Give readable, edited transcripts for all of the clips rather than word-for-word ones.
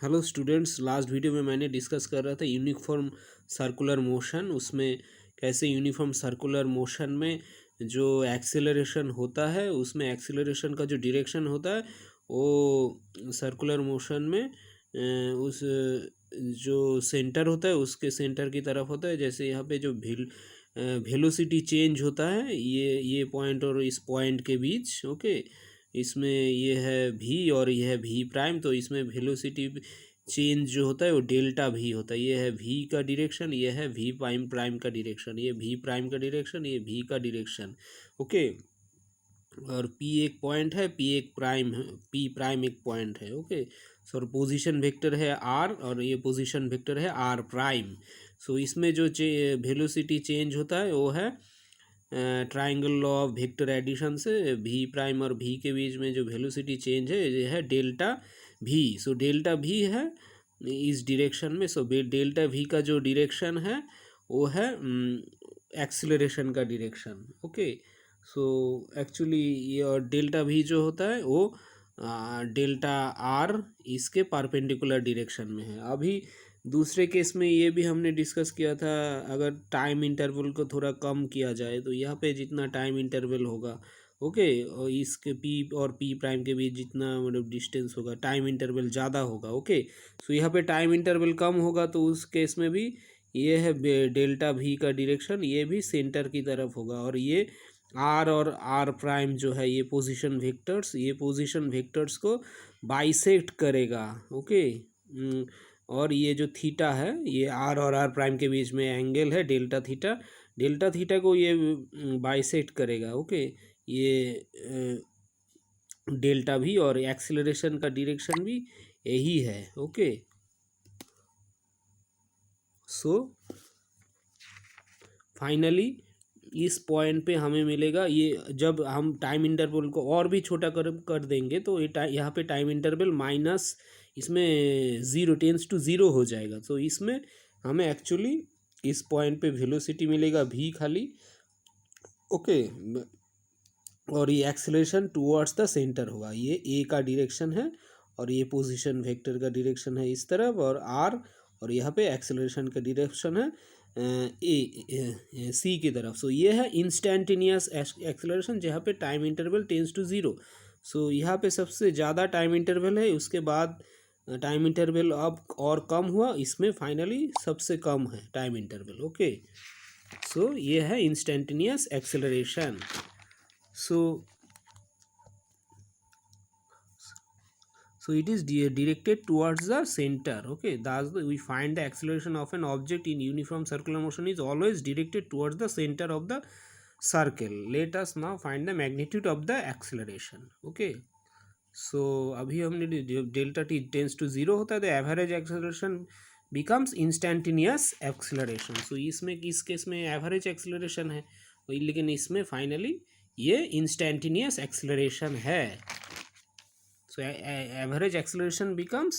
Hello students, last video में मैंने discuss कर रहा था यूनिफॉर्म सर्कुलर मोशन। उसमें कैसे यूनिफॉर्म सर्कुलर मोशन में जो एक्सेलरेशन होता है, उसमें एक्सेलरेशन का जो डायरेक्शन होता है वो सर्कुलर मोशन में उस जो सेंटर होता है उसके सेंटर की तरफ होता है। जैसे यहाँ पे जो वेलोसिटी चेंज होता है ये पॉइंट और इस पॉइंट के बीच, ओके। इसमें ये है भी और ये है भी प्राइम, तो इसमें वेलोसिटी चेंज जो होता है वो डेल्टा भी होता है। ये है भी का डायरेक्शन, ये है भी प्राइम प्राइम का डायरेक्शन, ये भी प्राइम का डायरेक्शन, ये भी का डायरेक्शन, ओके। और पी एक पॉइंट है, पी एक प्राइम है, पी प्राइम एक पॉइंट है, ओके। सो पोजीशन वेक्टर है आर और ये पोजीशन वेक्टर है आर प्राइम। सो इसमें जो वेलोसिटी चेंज होता है वो है triangle law of vector addition से भी प्राइम और भी के बीच में जो वेलोसिटी चेंज है ये है डेल्टा भी। सो डेल्टा भी है इस डायरेक्शन में। सो डेल्टा भी का जो डायरेक्शन है वो है एक्सीलरेशन का डायरेक्शन, ओके। सो एक्चुअली ये और डेल्टा भी जो होता है वो डेल्टा आर इसके परपेंडिकुलर डायरेक्शन में है। अभी दूसरे केस में ये भी हमने डिस्कस किया था, अगर टाइम इंटरवल को थोड़ा कम किया जाए तो यहाँ पे जितना टाइम इंटरवल होगा, ओके, और इसके पी और पी प्राइम के बीच जितना मतलब डिस्टेंस होगा, टाइम इंटरवल ज़्यादा होगा, ओके। सो यहाँ पे टाइम इंटरवल कम होगा तो उस केस में भी ये है डेल्टा भी का डायरेक्शन, ये भी सेंटर की तरफ होगा। और ये आर और आर प्राइम जो है ये पोजीशन वेक्टर्स, ये पोजीशन वेक्टर्स को बाइसेक्ट करेगा, ओके। और ये जो थीटा है, ये आर और आर प्राइम के बीच में एंगल है डेल्टा थीटा, डेल्टा थीटा को ये बाइसेक्ट करेगा, ओके। ये डेल्टा भी और एक्सीलरेशन का डायरेक्शन भी यही है, ओके। सो फाइनली इस पॉइंट पे हमें मिलेगा, ये जब हम टाइम इंटरवल को और भी छोटा कर देंगे तो ये यहाँ पे टाइम इंटरवल माइनस इसमें ज़ीरो टेंस टू ज़ीरो हो जाएगा। तो इसमें हमें एक्चुअली इस पॉइंट पे वेलोसिटी मिलेगा भी खाली, ओके। और ये एक्सेलरेशन टुवर्ड्स द सेंटर होगा, ये ए का डायरेक्शन है और ये पोजीशन वेक्टर का डायरेक्शन है इस तरफ, और आर और यहाँ पे एक्सेलरेशन का डायरेक्शन है ए सी की तरफ। सो ये है इंस्टेंटेनियस एक्सेलरेशन जहाँ पे time interval tends to zero. So यहाँ पे सबसे ज़्यादा टाइम इंटरवल है, उसके बाद टाइम इंटरवल अब और कम हुआ, इसमें फाइनली सबसे कम है टाइम इंटरवल, ओके। सो ये है instantaneous acceleration. So it is directed towards the center, okay. Thus we find the acceleration of an object in uniform circular motion is always directed towards the center of the circle. Let us now find the magnitude of the acceleration, okay. So अभी हमने delta T tends to zero होता है तो average acceleration becomes instantaneous acceleration. So इसमें इस case में average acceleration है, लेकिन इसमें फाइनली ये इंस्टेंटेनियस एक्सेलरेशन है। So average acceleration becomes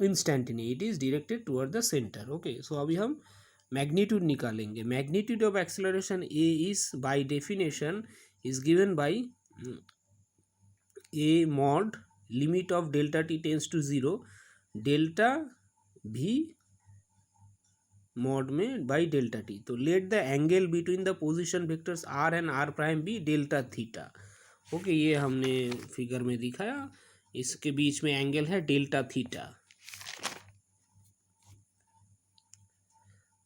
instantaneous, it is directed toward the center, okay. So अभी हम मैग्नीट्यूड निकालेंगे। Magnitude of acceleration A is by definition is given by A mod limit of delta T tends to zero delta V mod में by delta T. तो let the angle between the position vectors R and R prime be delta theta, okay. ये हमने figure में दिखाया, इसके बीच में angle है delta theta.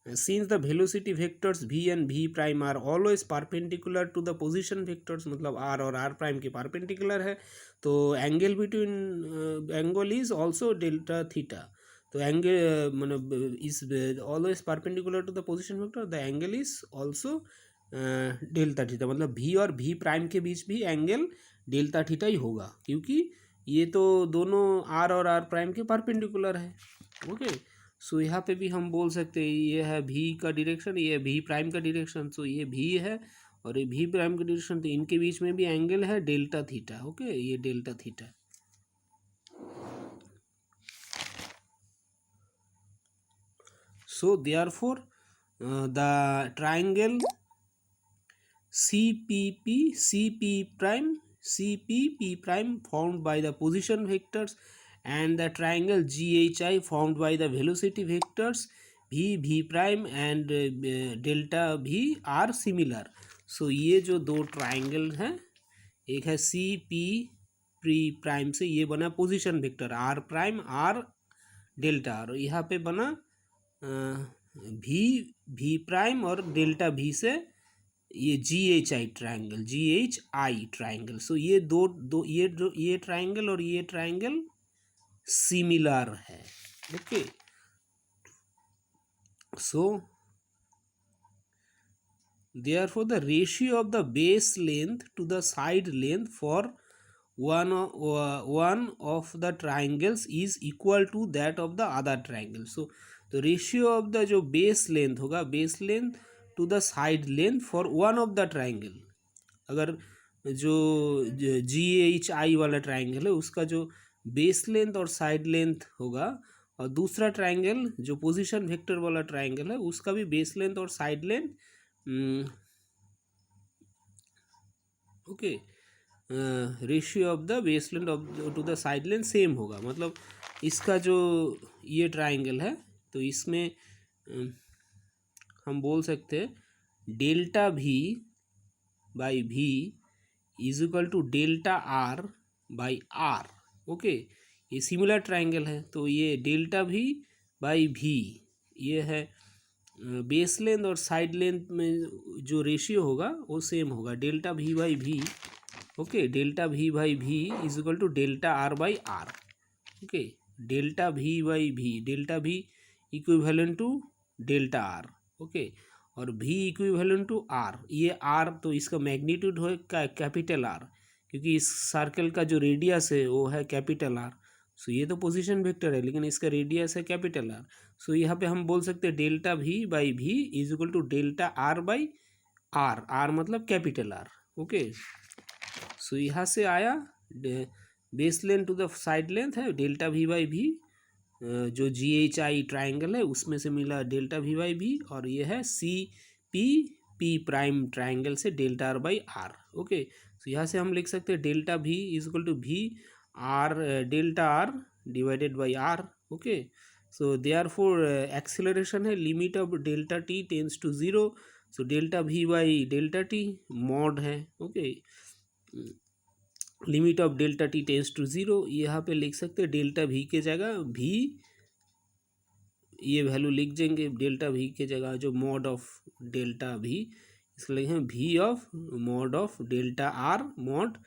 Since the velocity vectors v and v prime are always perpendicular to the position vectors, मतलब r और r prime के परपेंडिकुलर है, तो angle between angle is also delta theta. तो एंगल मतलब is always perpendicular to the position vector, the angle is also delta theta. मतलब v और v prime के बीच भी एंगल डेल्टा थीटा ही होगा, क्योंकि ये तो दोनों r और r प्राइम के परपेंडिकुलर है, ओके। सो यहाँ पे भी हम बोल सकते हैं ये है भी का डायरेक्शन, ये भी प्राइम का डायरेक्शन। सो ये भी है और ये भी प्राइम का डायरेक्शन, तो इनके बीच में भी एंगल है डेल्टा थीटा, ओके। ये delta theta. So therefore the triangle CPP prime formed by the position vectors and the triangle GHI formed by the velocity vectors V, V prime and delta V are similar. So ये जो दो triangle हैं, एक है C P pre prime से ये बना position vector R prime R delta, और यहाँ पे बना भी प्राइम और डेल्टा भी से ये GHI ट्राइंगल। सो ये दो ये ट्राइंगल और ये ट्राइंगल सिमिलर है। Okay, so therefore the ratio of the base length to the side length for one of the triangles is equal to that of the other triangle. So the ratio of the जो base length होगा, base length to the side length for one of the triangle, अगर जो GHI वाला triangle है उसका जो base length और side length होगा, और दूसरा ट्राइंगल जो पोजीशन वेक्टर वाला ट्राइंगल है उसका भी बेस लेंथ और side length okay ratio of the base length of to the side length same होगा। मतलब इसका जो ये ट्राइंगल है तो इसमें हम बोल सकते हैं डेल्टा भी by V is equal to delta are by are. Okay, ये सिमिलर ट्राइंगल है तो ये डेल्टा भी बाई भी ये है बेस लेंथ और साइड लेंथ में जो रेशियो होगा वो सेम होगा, डेल्टा भी बाई भी। ओके, डेल्टा भी by V is equal to delta are by are. Okay, delta भी by V, delta V equivalent to delta R. Okay, और भी इक्विवेलेंट टू आर, ये R तो इसका magnitude हो capital R, क्योंकि इस circle का जो रेडियस है वो है कैपिटल आर। सो ये तो पोजीशन वेक्टर है लेकिन इसका रेडियस है कैपिटल आर। सो यहाँ पे हम बोल सकते हैं डेल्टा भी by V is equal to delta are by R, R मतलब कैपिटल आर। ओके, सो यहाँ से आया base length to the side length है डेल्टा भी बाई भी, जो GHI ट्राइंगल है उसमें से मिला डेल्टा भी बाई भी, और ये है पी प्राइम ट्राइंगल से delta are by are. Okay, तो यहाँ से हम लिख सकते हैं delta v is equal to v r delta are divided by are. Okay, so therefore acceleration है limit of delta T tends to zero, so delta भी बाई डेल्टा टी मॉड है। Okay, limit of delta T tends to zero, यहाँ पे लिख सकते हैं delta भी के जगह भी ये वैल्यू लिख देंगे, डेल्टा भी के जगह जो मॉड ऑफ डेल्टा भी इसको लिखें V of mod of delta R mod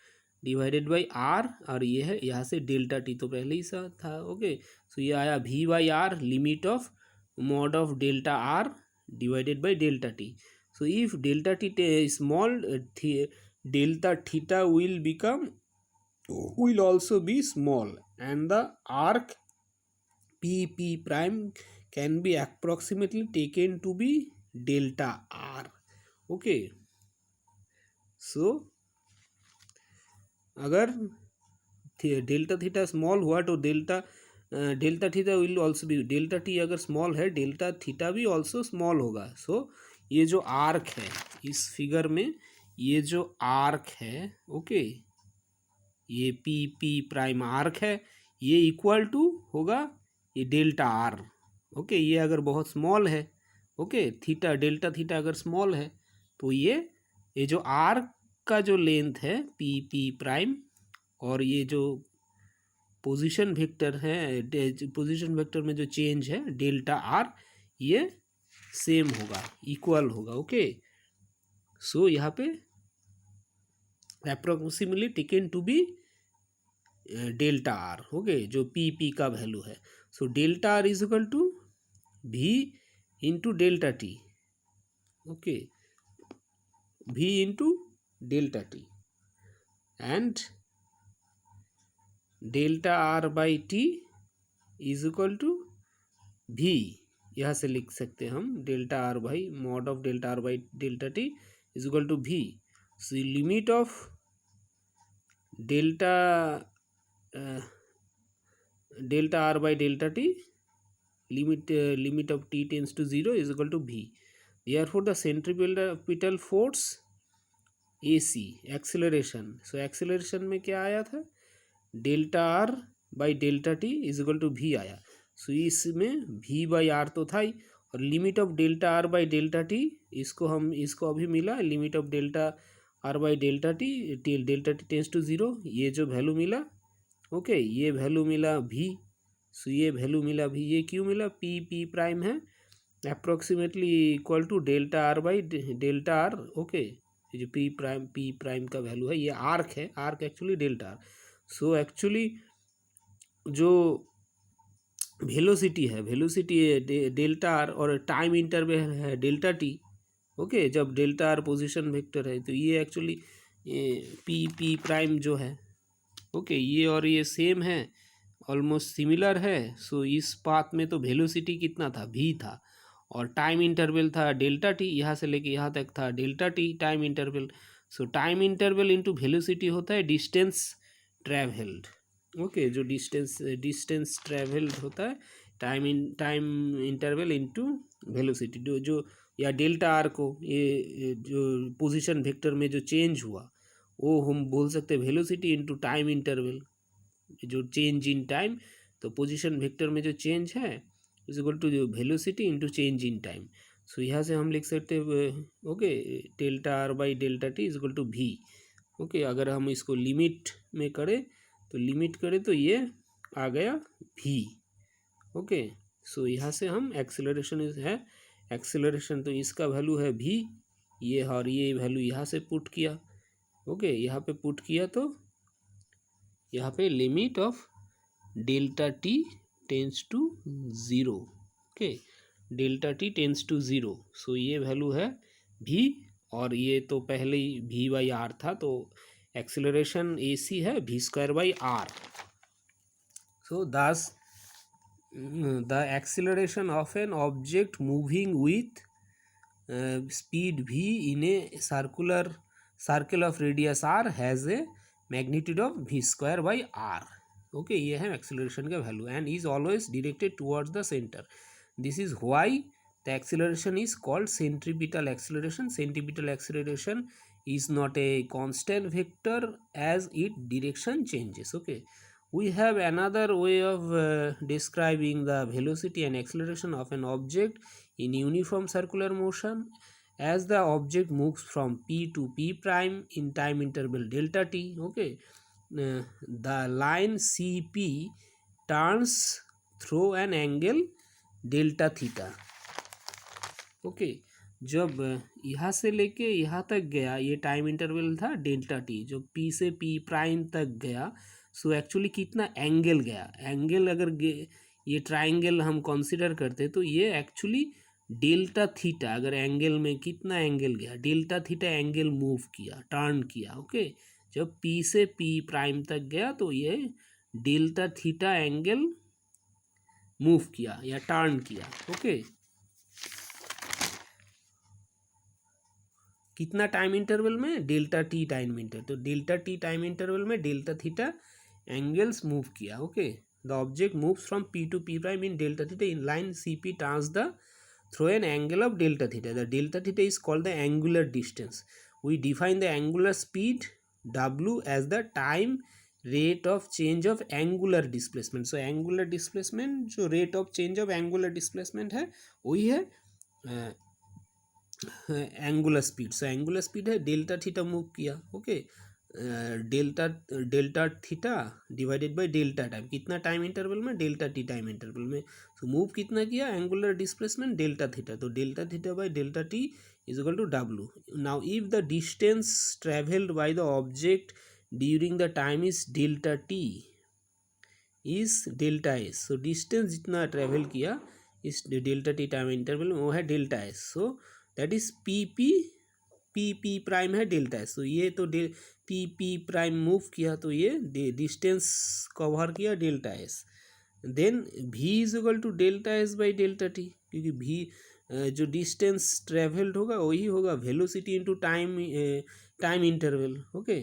divided by R, और ये है यहाँ से डेल्टा टी तो पहले ही सा था। ओके, सो ये आया V by R limit of mod of delta are divided by delta T. So if delta T small delta theta will also be small and the arc P prime can be approximately taken to be delta r. Okay, so अगर delta theta small हुआ तो delta theta will also भी, delta T अगर small है delta theta भी also small होगा। सो ये जो आर्क है इस फिगर में, ये जो आर्क है ओके ये पी प्राइम आर्क है, ये इक्वल टू होगा ये डेल्टा आर। ओके, ये अगर बहुत स्मॉल है ओके थीटा डेल्टा थीटा अगर स्मॉल है तो ये जो आर्क का जो लेंथ है पी प्राइम और ये जो पोजीशन वेक्टर है पोजीशन वेक्टर में जो चेंज है डेल्टा आर ये सेम होगा इक्वल होगा। ओके, सो यहाँ पे approximately taken to be delta R. Okay, जो पी का वैल्यू है, so delta R is equal to V into delta T. Okay, V into delta T and delta are by T is equal to V, यहाँ से लिख सकते हैं हम delta are by mod of delta are by delta T is equal to v. So limit of delta delta are by delta t limit of t tends to zero is equal to v. Therefore the centripetal force AC acceleration, so acceleration में क्या आया था delta are by delta T is equal to v आया। So इसमें we by are तो था ही, और limit of delta are by delta T इसको अभी मिला limit of delta are by delta T tends to zero, ये जो वैल्यू मिला ओके, ये वैल्यू मिला वी। सो ये वैल्यू मिला वी, ये क्यों मिला, पी प्राइम है approximately equal to delta are by delta R. Okay, ये जो पी प्राइम का वैल्यू है, ये आर्क है, arc actually delta R. So actually जो वेलोसिटी है, वेलोसिटी डेल्टा आर और टाइम इंटरवल है डेल्टा टी। ओके, जब डेल्टा आर पोजीशन वेक्टर है तो ये एक्चुअली पी प्राइम जो है ओके, ये और ये सेम है, ऑलमोस्ट सिमिलर है। सो इस पाथ में तो वेलोसिटी कितना था, वी था, और टाइम इंटरवल था डेल्टा टी, यहाँ से लेके यहाँ तक था डेल्टा टी टाइम इंटरवल। सो टाइम इंटरवल इंटू वेलोसिटी होता है डिस्टेंस ट्रैवल्ड। ओके, जो डिस्टेंस ट्रैवल्ड होता है टाइम इंटरवल इंटू वेलोसिटी, जो या डेल्टा आर को ये जो पोजीशन वेक्टर में जो चेंज हुआ वो हम बोल सकते हैं वेलोसिटी इंटू टाइम इंटरवल, जो चेंज इन टाइम। तो पोजीशन वेक्टर में जो चेंज है इज इक्वल टू जो velocity into change in time. So यहाँ से हम लिख सकते हैं okay, delta are by delta T is equal to v. Okay, अगर हम इसको लिमिट में करें तो ये आ गया वी। ओके, सो यहाँ से हम एक्सेलरेशन है, एक्सेलरेशन तो इसका वैल्यू है वी, ये और ये वैल्यू यहाँ से पुट किया। ओके, यहाँ पे पुट किया तो यहाँ पे limit of delta T tends to zero. Okay, delta T tends to zero, so ये वैल्यू है वी, और ये तो पहले ही वी बाई आर था, तो एक्सेलरेशन ए सी है वी स्क्वायर बाई आर। सो दस the acceleration of an object moving with speed v in a circle of radius r has a magnitude of v square by r। Okay, ये है acceleration का value, and is always directed towards the centre. This is why the acceleration is called centripetal acceleration. Centripetal acceleration is not a constant vector as its direction changes। Okay, we have another way of describing the velocity and acceleration of an object in uniform circular motion. As the object moves from p to p prime in time interval delta t, okay, the line cp turns through an angle delta theta। Okay, जब यहाँ से लेके यहाँ तक गया, ये time interval था delta T, जो पी से पी प्राइम तक गया। सो एक्चुअली कितना एंगल गया, एंगल अगर ये ट्राइंगल हम कंसिडर करते तो ये एक्चुअली डेल्टा थीटा, अगर एंगल में कितना एंगल गया, डेल्टा थीटा एंगल मूव किया, टर्न किया। ओके, जब पी से पी प्राइम तक गया तो ये डेल्टा थीटा एंगल मूव किया या टर्न किया। ओके, कितना टाइम इंटरवल में, डेल्टा टी टाइम इंटरवल, तो डेल्टा टी टाइम इंटरवल में डेल्टा थीटा एंगल्स मूव किया। Okay, the object moves from P to P prime in delta theta in line C P turns the through an angle of delta theta. The delta theta is called the angular distance. We define the angular speed w as the time rate of change of angular displacement. So angular displacement, जो rate of change of angular displacement है वही है angular speed. So angular speed है delta theta move किया। Okay, delta theta divided by delta time, कितना time interval में, delta T time interval में। So move कितना किया, एंगुलर डिस्प्लेसमेंट डेल्टा थीटा, तो delta theta by delta T is equal to W. Now if the distance travelled by the object during the time is delta T is delta S. So distance जितना travel किया इस delta T time interval में वो है delta S. So that is P prime है delta S. तो ये तो पी प्राइम मूव किया तो ये डिस्टेंस कवर किया delta S. Then V is equal to delta S by delta T, क्योंकि भी जो डिस्टेंस ट्रेवल्ड होगा वही होगा velocity into time interval. Okay,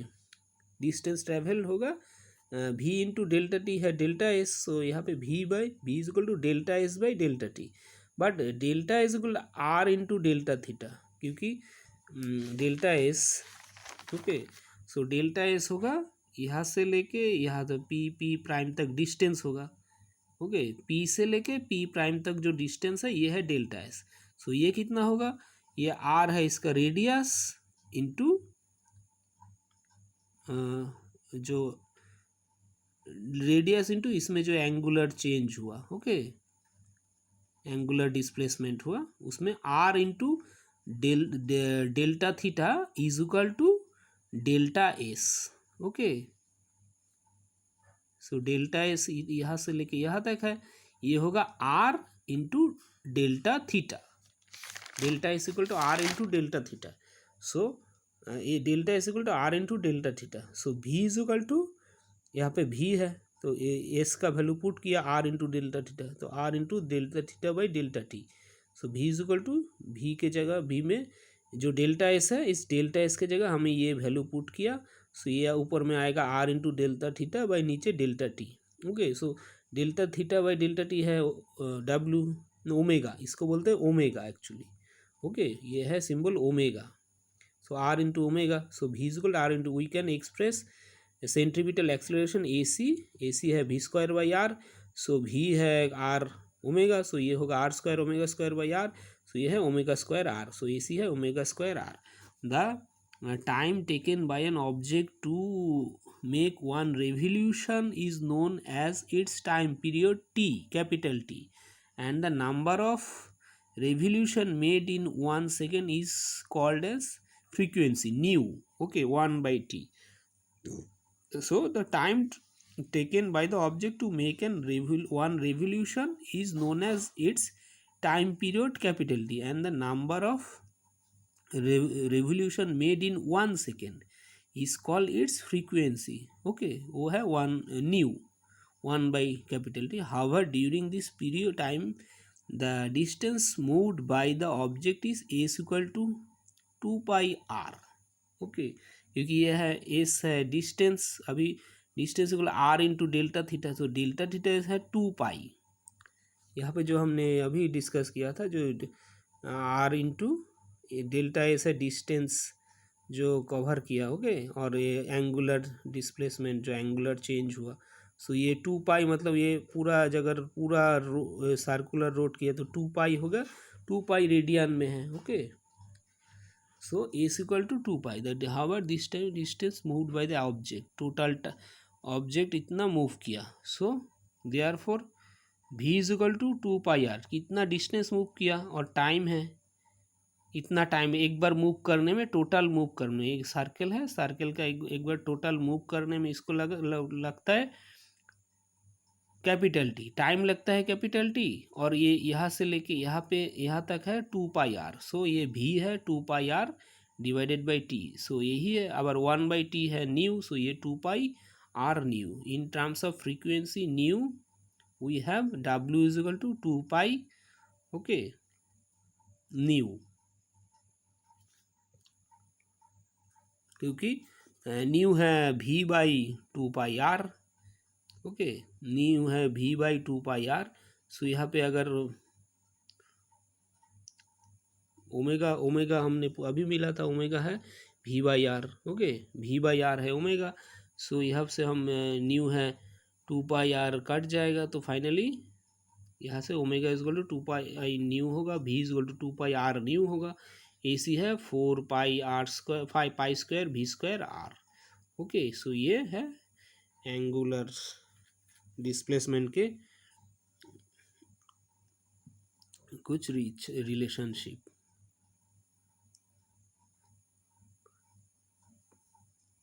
distance travelled होगा भी इंटू डेल्टा टी है डेल्टा एस। सो यहाँ पे v is equal to delta S by delta t, but delta is equal are into delta theta, क्योंकि delta s, okay, so delta s होगा यहाँ से लेके यहाँ तक पी प्राइम तक डिस्टेंस होगा। ओके, पी से लेके पी प्राइम तक जो डिस्टेंस है ये है डेल्टा एस। सो ये कितना होगा, ये आर है इसका रेडियस इंटू जो रेडियस इंटू इसमें जो एंगुलर चेंज हुआ, ओके, एंगुलर डिस्प्लेसमेंट हुआ, उसमें r into delta theta is equal to delta s. Okay, so delta s यहाँ से लेके यहाँ तक है, ये होगा r into delta theta, delta s equal to r into delta theta. So ये delta s equal to r into delta theta. So v is equal to, यहाँ पे भी है तो एस का वैल्यू पुट किया आर इंटू डेल्टा थीटा, तो r into delta theta by delta T. So v is equal to, भी के जगह भी में जो डेल्टा एस है, इस डेल्टा एस के जगह हमें ये वैल्यू पुट किया। सो ये ऊपर में आएगा r into delta theta by नीचे delta T. Okay, so delta theta by delta t है डब्ल्यू ओमेगा, इसको बोलते हैं ओमेगा एक्चुअली। ओके, ये है symbol omega. So r into omega, so v is equal are into, we can express centripetal acceleration a सी है v square by r. So v है r omega, so ये होगा r square omega square by r. So ये है omega square R, so A सी है omega square R. The time taken by an object to make one revolution is known as its time period T, capital T, and the number of revolution made in 1 second is called as frequency nu. Okay, 1/t. So the time taken by the object to make one revolution is known as its time period capital T, and the number of revolution made in 1 second is called its frequency. Okay, वो है one new 1 by capital T. However, during this period time the distance moved by the object is s equal to 2 pi r. Okay, क्योंकि यह है S है distance, अभी distance equal are into delta theta, तो delta theta है 2 पाई। यहाँ पे जो हमने अभी डिस्कस किया था, जो आर इंटू डेल्टा एस है डिस्टेंस जो कवर किया, ओके, और ये एंगुलर डिस्प्लेसमेंट जो एंगुलर चेंज हुआ। सो ये 2 पाई मतलब ये पूरा अगर पूरा सर्कुलर रोड किया तो 2 पाई होगा, 2 पाई रेडियन में है। Okay, so is equal to 2 pi, that however this time distance moved by the object, total object इतना मूव किया, सो therefore v is equal to 2 pi r, कितना डिस्टेंस मूव किया और टाइम है इतना, टाइम एक बार मूव करने में, टोटल मूव करने में, एक सर्कल है, सर्कल का एक बार टोटल मूव करने में इसको लगता है कैपिटल टी, टाइम लगता है कैपिटल टी, और ये यहाँ से लेके यहाँ पे यहाँ तक है 2 पाई आर। सो ये भी है 2 pi r divided by t. So यही है, अगर 1/t है न्यू, सो ये 2 pi are nu. In terms of frequency nu we have डब्ल्यू is equal to 2 pi, okay, nu, क्योंकि न्यू है v by 2 pi r. Okay, nu है v by 2 pi are. सो यहाँ पे अगर ओमेगा, ओमेगा हमने अभी मिला था, ओमेगा है भी बाई आर। ओके, भी बाई आर है ओमेगा। सो यहाँ से हम न्यू है 2 पाई आर कट जाएगा, तो फाइनली यहाँ से omega is equal to 2 pi nu होगा, V is equal to 2 pi are nu होगा। ए सी है 4 pi R square 5 pi square V square R. Okay, so ये है एंगुलर डिस्प्लेसमेंट के कुछ रिलेशनशिप।